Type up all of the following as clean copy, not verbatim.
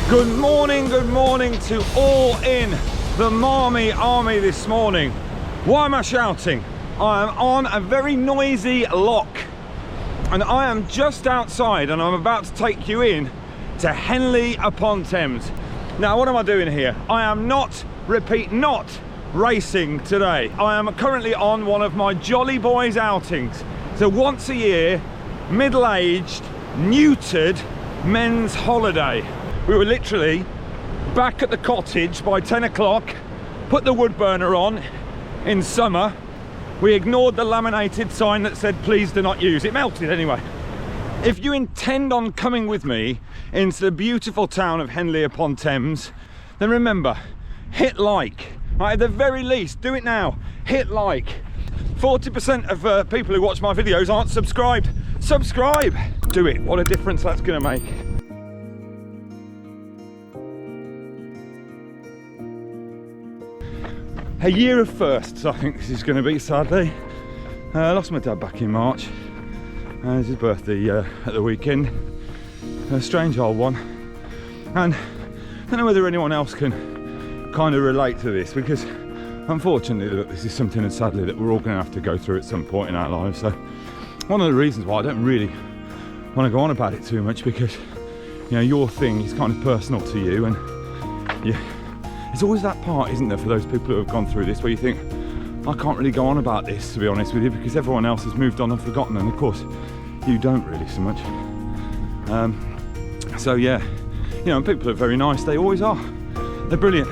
Good morning to all in the Marmy army this morning. Why am I shouting? I am on a very noisy lock and I am just outside and I'm about to take you in to Henley upon Thames. Now what am I doing here? I am not racing today. I am currently on one of my Jolly Boys outings. So once a year, middle-aged, neutered men's holiday. We were literally back at the cottage by 10 o'clock, put the wood burner on in summer. We ignored the laminated sign that said please do not use. It melted anyway. If you intend on coming with me into the beautiful town of Henley upon Thames, then remember, hit like. Right, at the very least, do it now. Hit like. 40% of people who watch my videos aren't subscribed. Subscribe. Do it. What a difference that's going to make. A year of firsts, I think this is going to be, sadly. I lost my dad back in March. It's his birthday at the weekend. A strange old one. And I don't know whether anyone else can kind of relate to this, because unfortunately, look, this is something that sadly that we're all going to have to go through at some point in our lives. So one of the reasons why I don't really want to go on about it too much, because you know, your thing is kind of personal to you, and it's always that part, isn't there, for those people who have gone through this, where you think, I can't really go on about this, to be honest with you, because everyone else has moved on and forgotten, and of course you don't really so much. So yeah, you know, people are very nice, they always are, they're brilliant,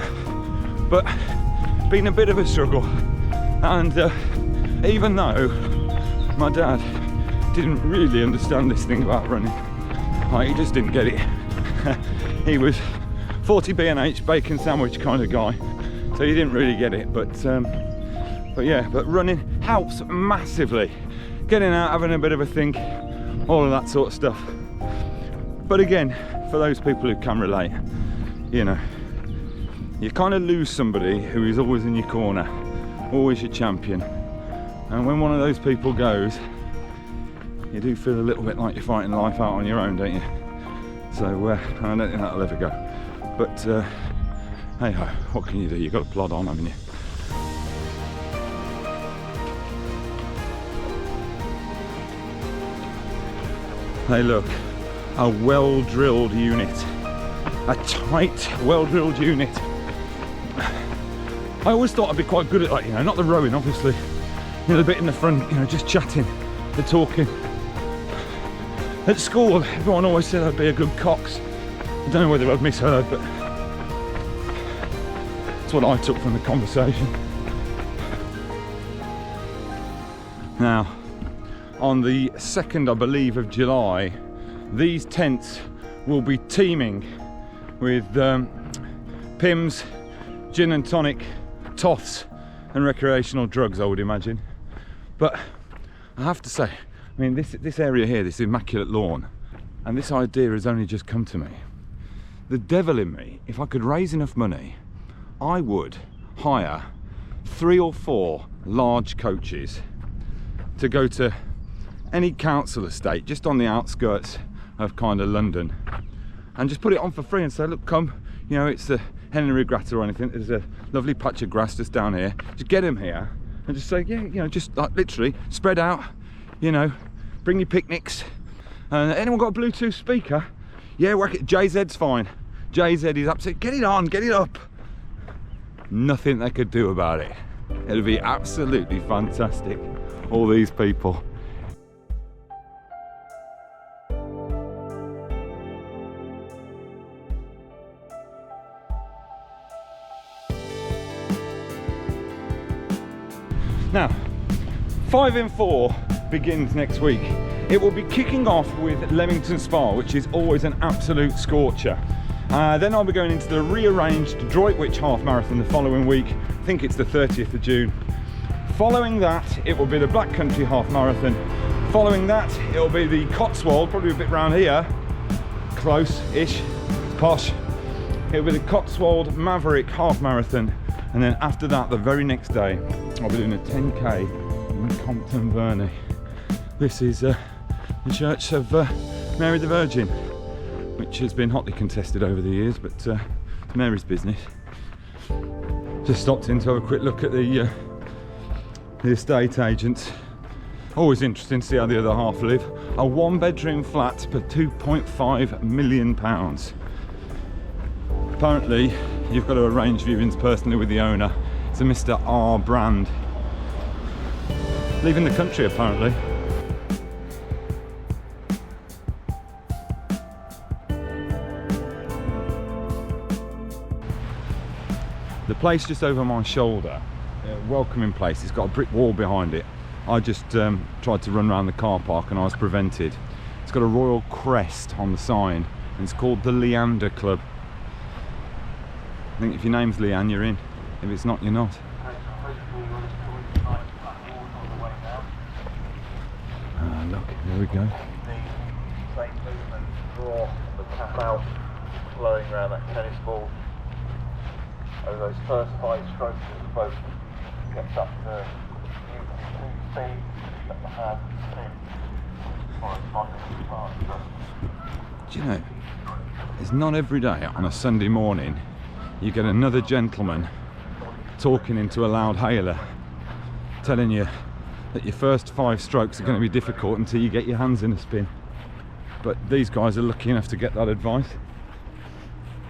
but it's been a bit of a struggle. And even though my dad didn't really understand this thing about running, like, he just didn't get it. He was 40 B&H bacon sandwich kind of guy, so he didn't really get it, but yeah, but running helps massively. Getting out, having a bit of a think, all of that sort of stuff. But again, for those people who can relate, you know, you kind of lose somebody who is always in your corner, always your champion, and when one of those people goes, you do feel a little bit like you're fighting life out on your own, don't you? So I don't think that'll ever go. But hey ho, what can you do? You've got to plod on, haven't you? Hey look, a well-drilled unit. A tight, well-drilled unit. I always thought I'd be quite good at, like, you know, not the rowing obviously, you know, the bit in the front, you know, just chatting, the talking. At school, everyone always said I'd be a good cox. I don't know whether I've misheard, but that's what I took from the conversation. Now, on the 2nd, I believe, of July, these tents will be teeming with Pimm's, gin and tonic, toffs and recreational drugs, I would imagine. But I have to say, I mean, this area here, this immaculate lawn, and this idea has only just come to me. The devil in me, if I could raise enough money, I would hire 3 or 4 large coaches to go to any council estate just on the outskirts of kind of London, and just put it on for free and say, look, come, you know, it's the Henley Regatta or anything, there's a lovely patch of grass just down here, just get them here and just say, yeah, you know, just like literally spread out, you know, bring your picnics. Anyone got a Bluetooth speaker? Yeah, work it. JZ's fine. JZ is absolutely, get it on, get it up. Nothing they could do about it. It'll be absolutely fantastic, all these people. Now, 5 in 4 begins next week. It will be kicking off with Leamington Spa, which is always an absolute scorcher. Then I'll be going into the rearranged Droitwich half marathon the following week. I think it's the 30th of June. Following that, it will be the Black Country half marathon. Following that, it'll be the Cotswold, probably a bit round here, close-ish, posh. It'll be the Cotswold Maverick half marathon. And then after that, the very next day, I'll be doing a 10k in Compton Verney. This is the Church of Mary the Virgin, which has been hotly contested over the years, but it's Mary's business. Just stopped in to have a quick look at the estate agents. Always interesting to see how the other half live. A 1-bedroom flat for £2.5 million. Apparently, you've got to arrange viewings personally with the owner. It's a Mr. R brand. Leaving the country, apparently. The place just over my shoulder, a welcoming place, it's got a brick wall behind it. I just tried to run around the car park and I was prevented. It's got a royal crest on the sign and it's called the Leander Club. I think if your name's Leanne, you're in. If it's not, you're not. Ah, look, there we go. The same movement, draw the tap out, flowing around that tennis ball. Over those first 5 strokes as the boat gets up to speed, let the hand spin. Do you know, it's not every day on a Sunday morning you get another gentleman talking into a loud hailer, telling you that your first 5 strokes are going to be difficult until you get your hands in a spin. But these guys are lucky enough to get that advice.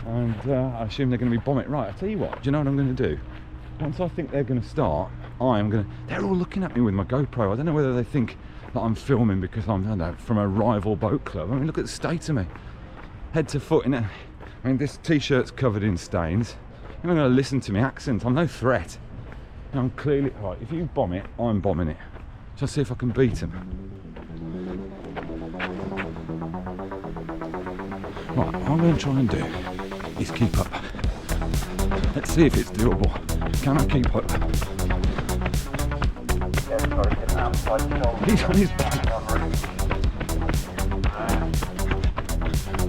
And I assume they're going to be bomb it right. I tell you what, do you know what I'm going to do? Once I think they're going to start, they're all looking at me with my GoPro. I don't know whether they think that I'm filming because I'm, I don't know, from a rival boat club. I mean, look at the state of me. Head to foot in it. I mean, this t-shirt's covered in stains. You're not going to listen to me accent. I'm no threat. I'm clearly, right, if you bomb it, I'm bombing it. Shall I see if I can beat them? Right, what I'm going to try and do is keep up. Let's see if it's doable. Can I keep up? He's on his back.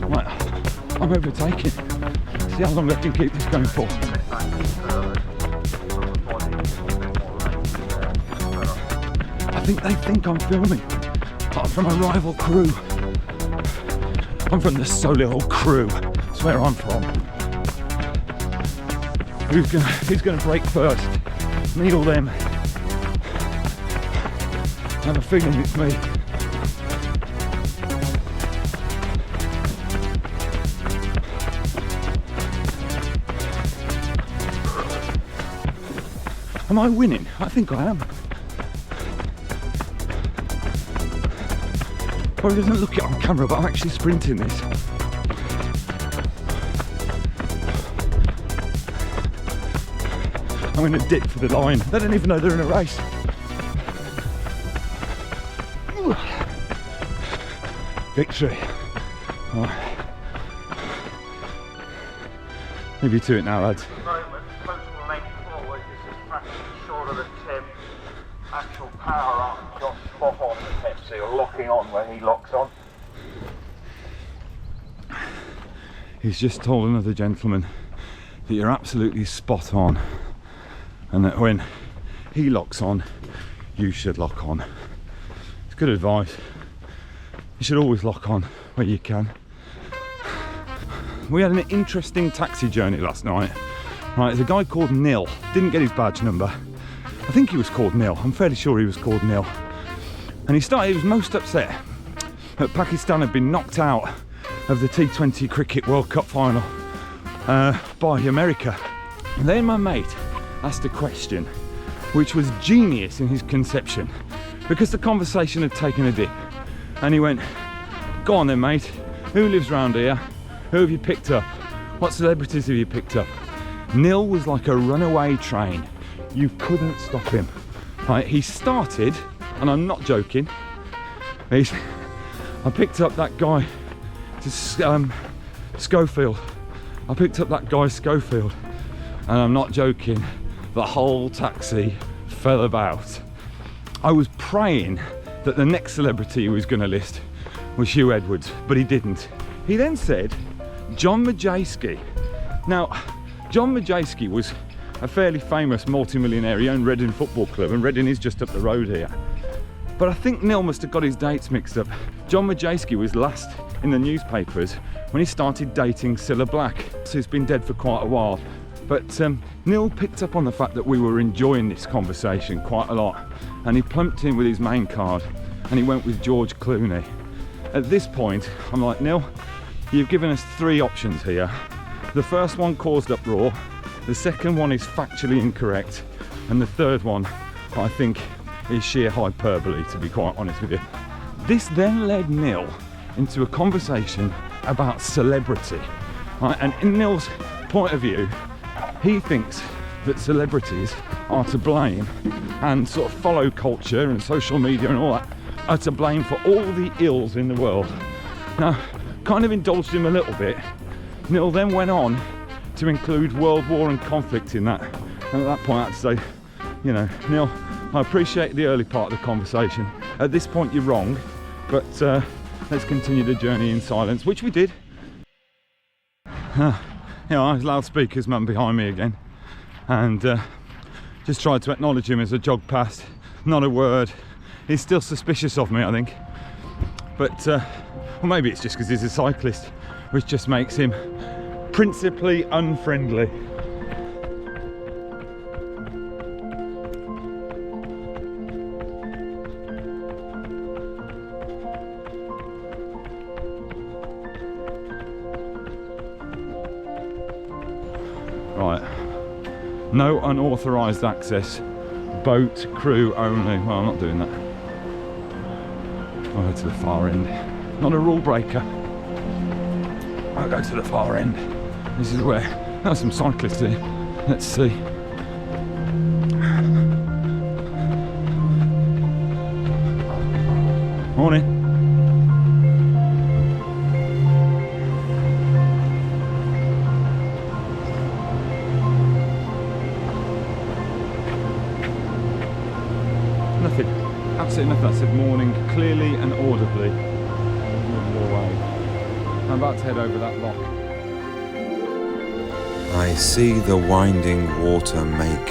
Right, I'm overtaking. See how long I can keep this going for. I think they think I'm filming. I'm from a rival crew. I'm from the Solihull crew. That's where I'm from. Who's gonna break first? Me or them? I have a feeling it's me. Am I winning? I think I am. Probably doesn't look it on camera, but I'm actually sprinting this. I'm going to dip for the line. They don't even know they're in a race. Victory. Oh. Leave you to it now, lads. Total length forward, this is practically shorter than Tim. Actual power up, got spot on the tip seal, locking on where he locks on. He's just told another gentleman that you're absolutely spot on, and that when he locks on, you should lock on. It's good advice. You should always lock on where you can. We had an interesting taxi journey last night. Right, there's a guy called Nil, didn't get his badge number. I think he was called Nil, I'm fairly sure he was called Nil. And he was most upset that Pakistan had been knocked out of the T20 Cricket World Cup final by America. And then my mate asked a question which was genius in his conception, because the conversation had taken a dip. And he went, "Go on then, mate, who lives round here? Who have you picked up? What celebrities have you picked up?" Nil was like a runaway train. You couldn't stop him. Right, he started, and I'm not joking, I picked up that guy, Schofield. I picked up that guy Schofield, and I'm not joking, the whole taxi fell about. I was praying that the next celebrity he was going to list was Hugh Edwards, but he didn't. He then said John Majewski. Now, John Majewski was a fairly famous multi-millionaire. He owned Reading Football Club, and Reading is just up the road here. But I think Neil must have got his dates mixed up. John Majewski was last in the newspapers when he started dating Cilla Black. So he's been dead for quite a while. But Neil picked up on the fact that we were enjoying this conversation quite a lot. And he plumped in with his main card and he went with George Clooney. At this point, I'm like, Neil, you've given us 3 options here. The first one caused uproar. The second one is factually incorrect. And the third one, I think, is sheer hyperbole, to be quite honest with you. This then led Neil into a conversation about celebrity. Right? And in Neil's point of view, he thinks that celebrities are to blame, and sort of follow culture and social media and all that are to blame for all the ills in the world. Now, kind of indulged him a little bit. Neil then went on to include world war and conflict in that. And at that point I had to say, you know, Neil, I appreciate the early part of the conversation. At this point you're wrong, but let's continue the journey in silence, which we did. You know, loudspeakers man behind me again, and just tried to acknowledge him as I jogged past. Not a word. He's still suspicious of me, I think, but well, maybe it's just because he's a cyclist, which just makes him principally unfriendly. Right, no unauthorised access, boat crew only. Well, I'm not doing that. I'll go to the far end. Not a rule breaker. I'll go to the far end. This is where there's some cyclists here. Let's see. Morning. Nothing. Absolutely nothing. I said morning clearly and audibly. I'm about to head over that lock. I see the winding water make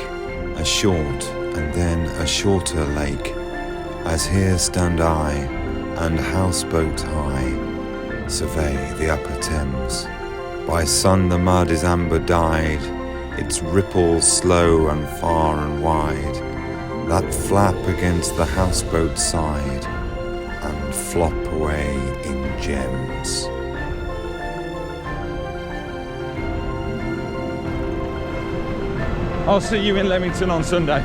a short and then a shorter lake, as here stand I and houseboat high, survey the upper Thames. By sun the mud is amber dyed, its ripples slow and far and wide, that flap against the houseboat side and flop away in gems. I'll see you in Leamington on Sunday.